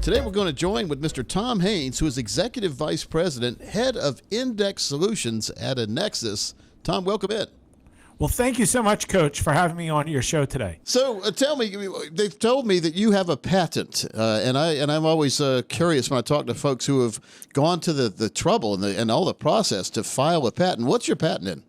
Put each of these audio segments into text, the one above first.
Today we're going to join with Mr. Tom Haines, who is Executive Vice President, Head of Index Solutions at Nexus. Tom, welcome in. Well, thank you so much, Coach, for having me on your show today. So tell me, they've told me that you have a patent, and I'm always curious when I talk to folks who have gone to the trouble and all the process to file a patent. What's your patent in?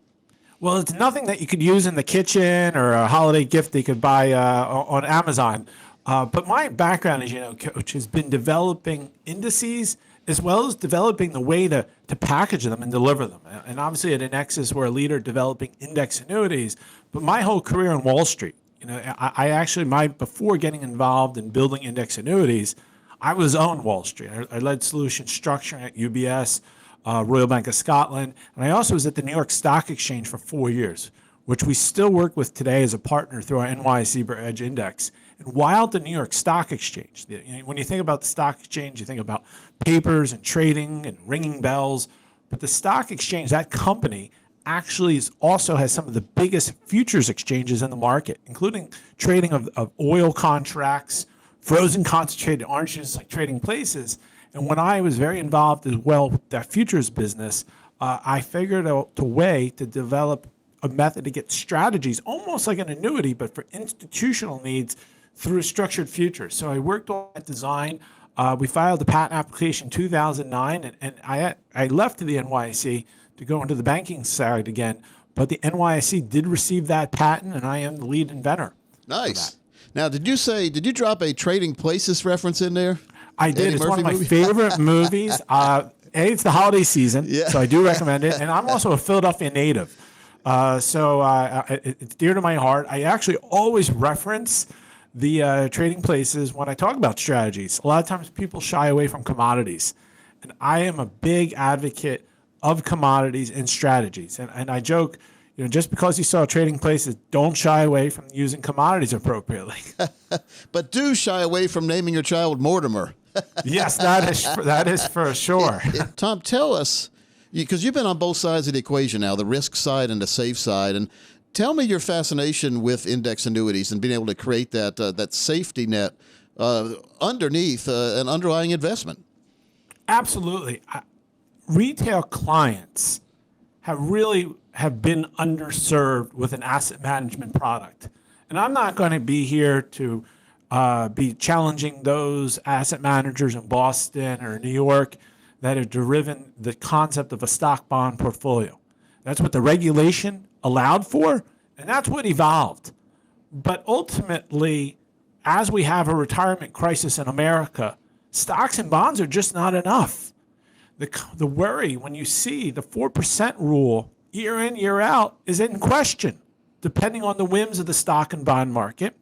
Well, it's nothing that you could use in the kitchen or a holiday gift that you could buy on Amazon. But my background, as you know, Coach, has been developing indices as well as developing the way to package them and deliver them. And obviously at Nexus, we're a leader developing index annuities. But my whole career on Wall Street, I actually, before getting involved in building index annuities, I was on Wall Street. I led solution structuring at UBS, Royal Bank of Scotland, and I also was at the New York Stock Exchange for 4 years, which we still work with today as a partner through our NYSE Edge Index. And while the New York Stock Exchange, when you think about the stock exchange, you think about papers and trading and ringing bells. But the stock exchange, that company, actually also has some of the biggest futures exchanges in the market, including trading of oil contracts, frozen concentrated orange juice, like Trading Places. And when I was very involved as well with that futures business, I figured out a way to develop a method to get strategies, almost like an annuity, but for institutional needs, through structured futures. So I worked on that design. We filed the patent application in 2009, and I left to the NYSE to go into the banking side again. But the NYSE did receive that patent, and I am the lead inventor. Nice. Now, did you drop a Trading Places reference in there? I did. It's one of my favorite movies. It's the holiday season, so I do recommend it. And I'm also a Philadelphia native, so it's dear to my heart. I actually always reference the Trading Places when I talk about strategies. A lot of times people shy away from commodities, and I am a big advocate of commodities and strategies. And I joke, just because you saw Trading Places, don't shy away from using commodities appropriately. But do shy away from naming your child Mortimer. Yes, that is for sure. Tom, tell us, because you've been on both sides of the equation now, the risk side and the safe side, and tell me your fascination with index annuities and being able to create that safety net underneath an underlying investment. Absolutely. Retail clients have been underserved with an asset management product. And I'm not going to be here to be challenging those asset managers in Boston or New York that have driven the concept of a stock bond portfolio. That's what the regulation allowed for, and that's what evolved. But ultimately, as we have a retirement crisis in America, stocks and bonds are just not enough. The worry when you see the 4% rule year in, year out is in question, depending on the whims of the stock and bond market.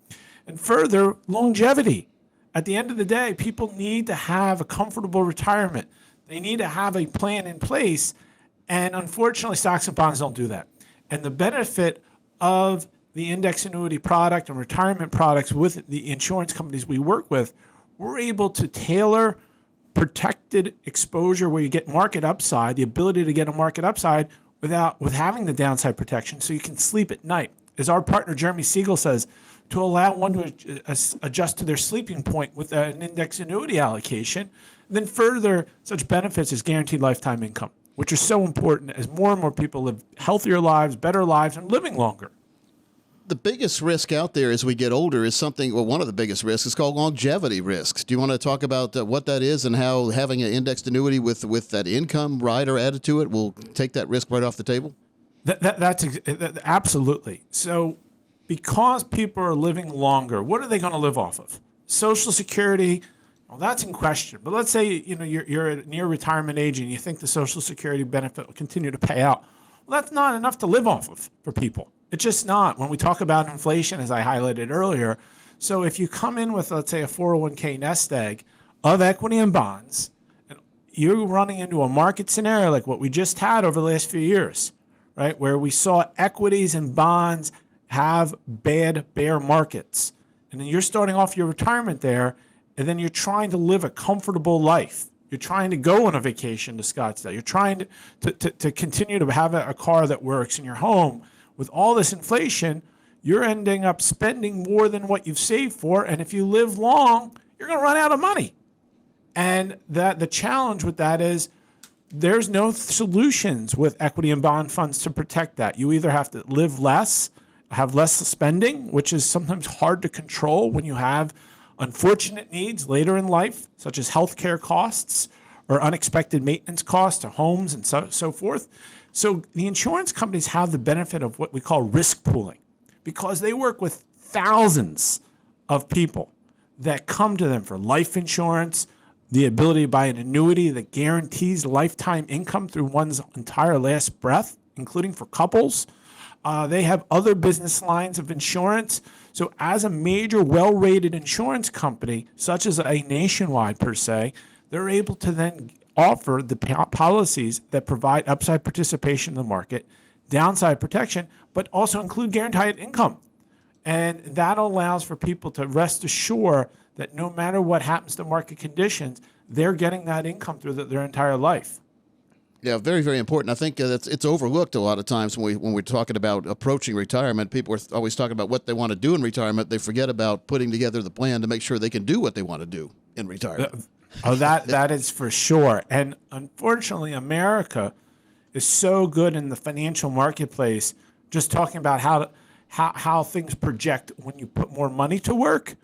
And further, longevity. At the end of the day, people need to have a comfortable retirement. They need to have a plan in place. And unfortunately, stocks and bonds don't do that. And the benefit of the index annuity product and retirement products with the insurance companies we work with, we're able to tailor protected exposure where you get market upside, the ability to get a market upside with having the downside protection so you can sleep at night. As our partner Jeremy Siegel says, to allow one to adjust to their sleeping point with an index annuity allocation. And then further, such benefits as guaranteed lifetime income, which are so important as more and more people live healthier lives, better lives, and living longer. The biggest risk out there as we get older is one of the biggest risks is called longevity risks. Do you want to talk about what that is and how having an indexed annuity with that income rider added to it will take that risk right off the table? That's absolutely. So because people are living longer, what are they going to live off of? Social Security, well, that's in question. But let's say you're at near retirement age and you think the Social Security benefit will continue to pay out. Well, that's not enough to live off of for people. It's just not. When we talk about inflation, as I highlighted earlier, so if you come in with, let's say, a 401k nest egg of equity and bonds, and you're running into a market scenario like what we just had over the last few years, right, where we saw equities and bonds have bad bear markets. And then you're starting off your retirement there, and then you're trying to live a comfortable life. You're trying to go on a vacation to Scottsdale. You're trying to continue to have a car that works in your home. With all this inflation, you're ending up spending more than what you've saved for. And if you live long, you're going to run out of money. And that the challenge with that is there's no solutions with equity and bond funds to protect that. You either have to live less, have less spending, which is sometimes hard to control when you have unfortunate needs later in life, such as healthcare costs or unexpected maintenance costs to homes and so forth. So the insurance companies have the benefit of what we call risk pooling because they work with thousands of people that come to them for life insurance, the ability to buy an annuity that guarantees lifetime income through one's entire last breath, including for couples. They have other business lines of insurance. So as a major well-rated insurance company, such as a Nationwide per se, they're able to then offer the policies that provide upside participation in the market, downside protection, but also include guaranteed income. And that allows for people to rest assured that no matter what happens to market conditions, they're getting that income through their entire life. Yeah, very, very important. I think it's overlooked a lot of times when we're talking about approaching retirement. People are always talking about what they want to do in retirement. They forget about putting together the plan to make sure they can do what they want to do in retirement. That is for sure. And unfortunately, America is so good in the financial marketplace, just talking about how things project when you put more money to work.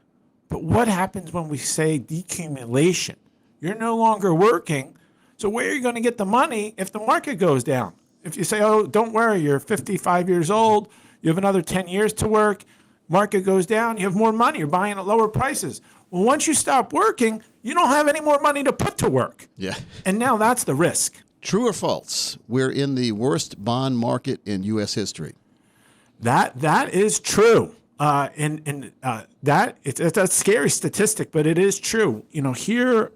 But what happens when we say decumulation? You're no longer working. So where are you going to get the money if the market goes down? If you say, oh, don't worry, you're 55 years old, you have another 10 years to work, market goes down, you have more money, you're buying at lower prices. Well, once you stop working, you don't have any more money to put to work. Yeah. And now that's the risk. True or false? We're in the worst bond market in U.S. history. That is true. It's a scary statistic, but it is true. Here,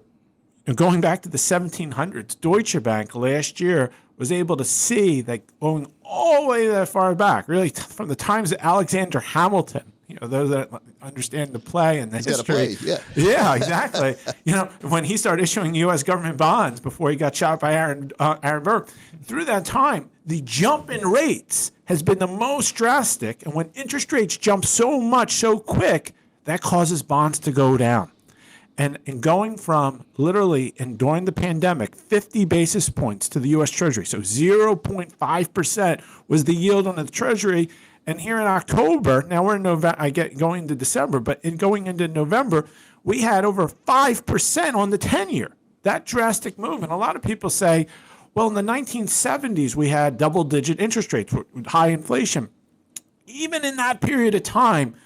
going back to the 1700s, Deutsche Bank last year was able to see that going all the way that far back, really from the times of Alexander Hamilton. Those that understand the play and the history. Yeah. Yeah, exactly. When he started issuing U.S. government bonds before he got shot by Aaron Burr, through that time, the jump in rates has been the most drastic. And when interest rates jump so much, so quick, that causes bonds to go down. And going from literally, and during the pandemic, 50 basis points to the U.S. Treasury. So 0.5% was the yield on the Treasury. And here in October, now we're in November, going into December, but going into November, we had over 5% on the 10-year. That drastic move. And a lot of people say, well, in the 1970s, we had double-digit interest rates with high inflation. Even in that period of time,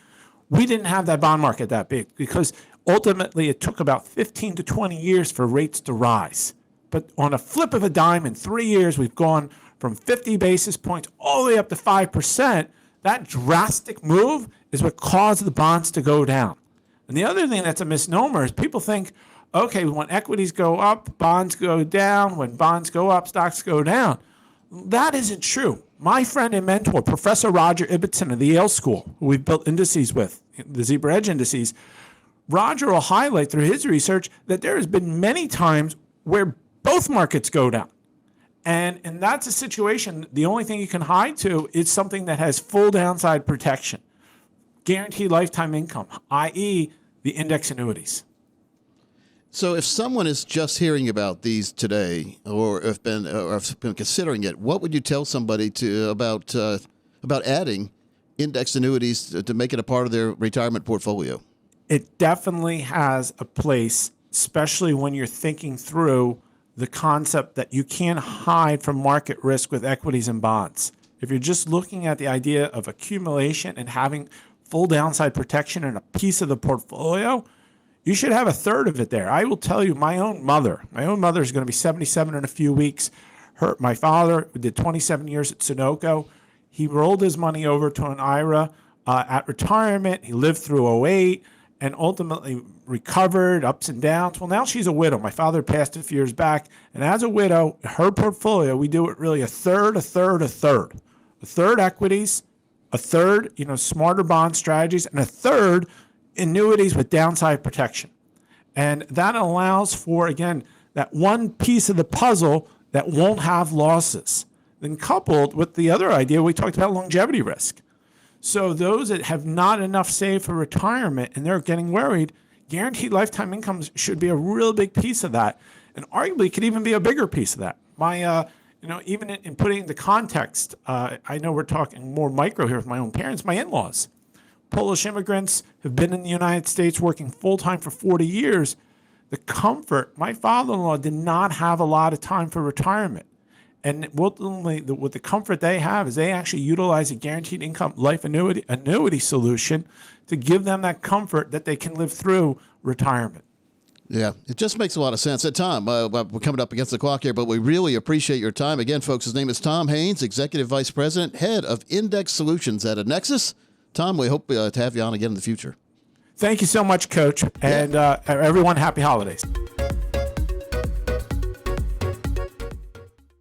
we didn't have that bond market that big because ultimately it took about 15 to 20 years for rates to rise. But on a flip of a dime, in 3 years, we've gone from 50 basis points all the way up to 5%. That drastic move is what caused the bonds to go down. And the other thing that's a misnomer is people think, okay, when equities go up, bonds go down. When bonds go up, stocks go down. That isn't true. My friend and mentor, Professor Roger Ibbotson of the Yale School, who we've built indices with, the Zebra Edge indices, Roger will highlight through his research that there has been many times where both markets go down. And that's a situation, the only thing you can hide to is something that has full downside protection, guaranteed lifetime income, i.e. the index annuities. So if someone is just hearing about these today or have been considering it, what would you tell somebody about adding index annuities to make it a part of their retirement portfolio? It definitely has a place, especially when you're thinking through the concept that you can't hide from market risk with equities and bonds. If you're just looking at the idea of accumulation and having full downside protection in a piece of the portfolio, you should have a third of it there. I will tell you, my own mother is going to be 77 in a few weeks. My father did 27 years at Sunoco. He rolled his money over to an IRA at retirement. He lived through 08 and ultimately recovered, ups and downs. Well, now she's a widow. My father passed a few years back. And as a widow, her portfolio, we do it really a third. A third equities, a third, smarter bond strategies, and a third annuities with downside protection. And that allows for, again, that one piece of the puzzle that won't have losses. Then coupled with the other idea, we talked about longevity risk. So those that have not enough saved for retirement and they're getting worried, guaranteed lifetime incomes should be a real big piece of that, and arguably could even be a bigger piece of that. Even in putting the context, I know we're talking more micro here with my own parents, my in-laws. Polish immigrants have been in the United States working full-time for 40 years. The comfort, my father-in-law did not have a lot of time for retirement. And ultimately, what the comfort they have is they actually utilize a guaranteed income life annuity solution to give them that comfort that they can live through retirement. Yeah, it just makes a lot of sense. Tom, we're coming up against the clock here, but we really appreciate your time. Again, folks, his name is Tom Haines, Executive Vice President, Head of Index Solutions at Nexus. Tom, we hope to have you on again in the future. Thank you so much, Coach. And everyone, happy holidays.